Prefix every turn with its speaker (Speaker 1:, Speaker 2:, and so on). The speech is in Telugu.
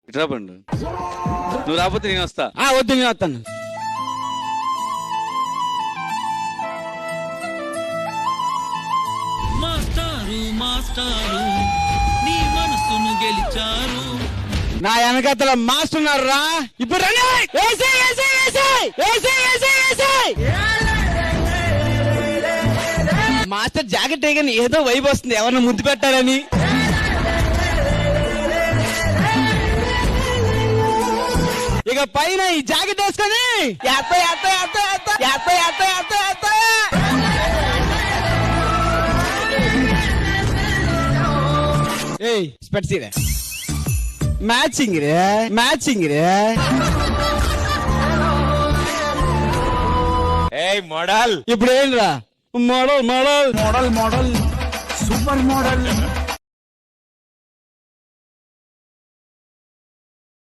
Speaker 1: ఇట్రా పండు, నువ్వు రాకపోతే నేను వస్తా.
Speaker 2: వద్దు, నేను వస్తాను.
Speaker 3: మాస్టారు మాస్టారు నీ మనసును గెలిచారు.
Speaker 2: నా వెనకతల మాస్టర్ ఉన్నారు రా. ఇప్పుడు రండి. ఏసేయ్, ఏసేయ్, ఏసేయ్, ఏసేయ్, ఏసేయ్, ఏసేయ్. మాస్టర్ జాకెట్ వేయగానే ఏదో వైబ్ వస్తుంది, ఎవరిని ముద్దు పెట్టాలని. ఇక పైన ఈ జాకెట్ వేసుకొని ఏయ్ స్పెట్స్ రే, మ్యాచింగ్ రే, మ్యాచింగ్ రే.
Speaker 4: ఏయ్ మోడల్,
Speaker 2: ఇప్పుడు ఏంట్రా? Model model
Speaker 4: model model super model.